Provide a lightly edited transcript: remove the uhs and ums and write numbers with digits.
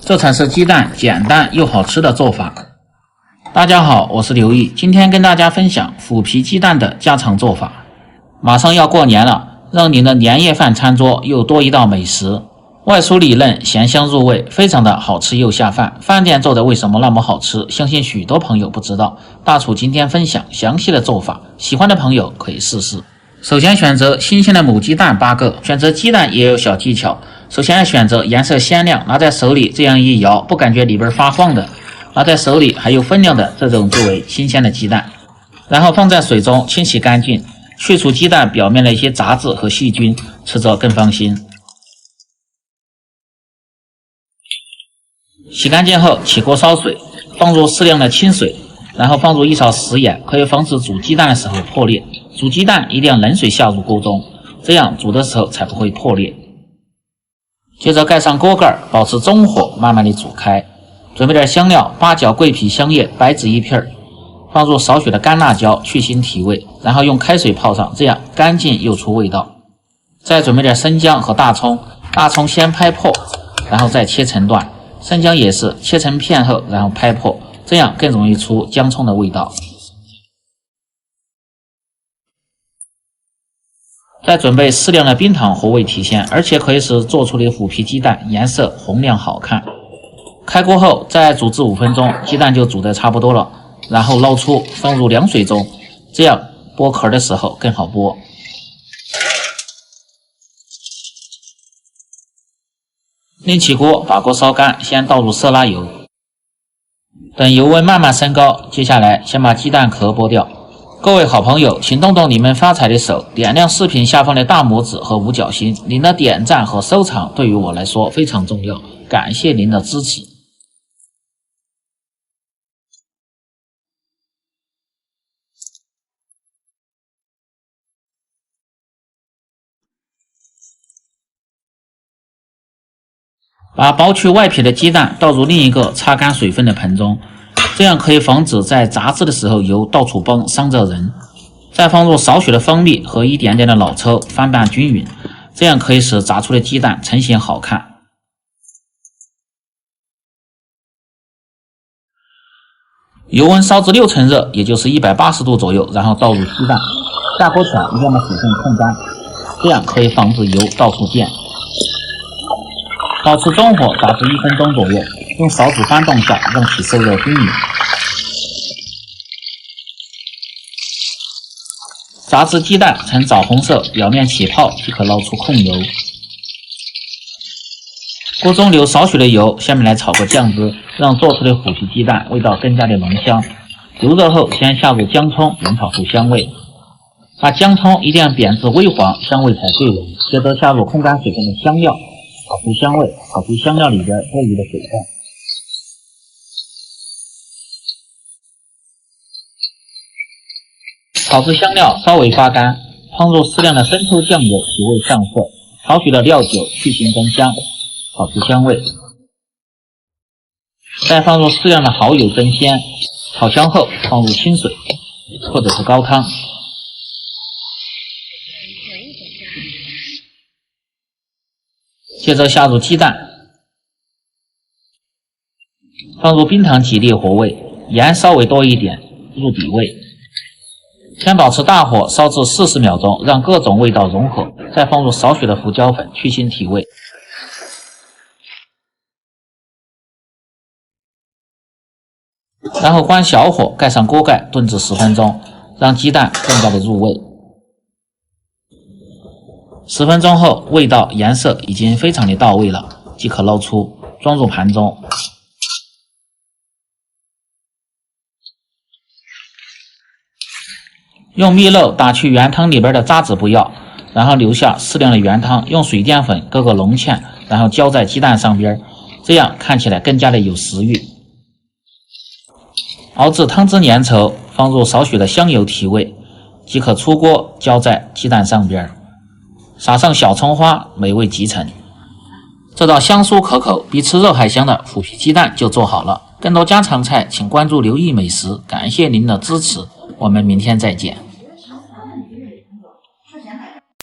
这才是鸡蛋简单又好吃的做法。大家好，我是刘毅，今天跟大家分享虎皮鸡蛋的家常做法。马上要过年了，让您的年夜饭餐桌又多一道美食。外酥里嫩，咸香入味，非常的好吃又下饭。饭店做的为什么那么好吃？相信许多朋友不知道。大厨今天分享详细的做法，喜欢的朋友可以试试。首先选择新鲜的母鸡蛋8个，选择鸡蛋也有小技巧。首先要选择颜色鲜亮，拿在手里这样一摇，不感觉里边发黄的，拿在手里还有分量的，这种就为新鲜的鸡蛋。然后放在水中清洗干净，去除鸡蛋表面的一些杂质和细菌，吃着更放心。洗干净后起锅烧水，放入适量的清水，然后放入1勺食盐，可以防止煮鸡蛋的时候破裂。煮鸡蛋一定要冷水下入锅中，这样煮的时候才不会破裂。接着盖上锅盖，保持中火慢慢的煮开。准备点香料，八角、桂皮、香叶、白芷1片，放入少许的干辣椒去腥提味，然后用开水泡上，这样干净又出味道。再准备点生姜和大葱，大葱先拍破，然后再切成段，生姜也是切成片后然后拍破，这样更容易出姜葱的味道。再准备适量的冰糖和味提鲜，而且可以使做出的虎皮鸡蛋颜色红亮好看。开锅后再煮至5分钟，鸡蛋就煮得差不多了，然后捞出放入凉水中，这样剥壳的时候更好剥。另起锅把锅烧干，先倒入色拉油，等油温慢慢升高，接下来先把鸡蛋壳剥掉。各位好朋友，请动动你们发财的手，点亮视频下方的大拇指和5角星，您的点赞和收藏对于我来说非常重要，感谢您的支持。把剥去外皮的鸡蛋倒入另一个擦干水分的盆中，这样可以防止在炸制的时候油到处崩，伤着人。再放入少许的蜂蜜和一点点的老抽，翻拌均匀，这样可以使炸出的鸡蛋成型好看。油温烧至6成热，也就是180度左右，然后倒入鸡蛋，下锅前一定要把水分控干，这样可以防止油到处溅。保持中火炸至1分钟左右，用勺子翻动下，让其受热均匀。炸至鸡蛋呈枣红色，表面起泡即可捞出控油。锅中留少许的油，下面来炒个酱汁，让做出的虎皮鸡蛋味道更加的浓香。油热后先下入姜葱，煸炒出香味。把姜葱一定要煸至微黄，香味才最浓。接着下入控干水分的香料，炒出香味，炒出香料里边多余的水分。炒至香料稍微发干，放入适量的生抽酱油提味上色，少许的料酒去腥增香，炒出香味。再放入适量的蚝油增鲜，炒香后放入清水或者是高汤。接着下入鸡蛋，放入冰糖几粒活味，盐稍微多一点入底味。先保持大火烧至40秒钟，让各种味道融合，再放入少许的胡椒粉去腥提味。然后关小火，盖上锅盖炖至10分钟，让鸡蛋更加的入味。10分钟后，味道颜色已经非常的到位了，即可捞出，装入盘中。用蜜漏打去原汤里边的渣子不要，然后留下适量的原汤，用水淀粉割个浓芡，然后浇在鸡蛋上边，这样看起来更加的有食欲。熬至汤汁粘稠，放入少许的香油提味，即可出锅浇在鸡蛋上边，撒上小葱花，美味极成。这道香酥可口，比吃肉还香的虎皮鸡蛋就做好了。更多家常菜请关注刘毅美食，感谢您的支持，我们明天再见。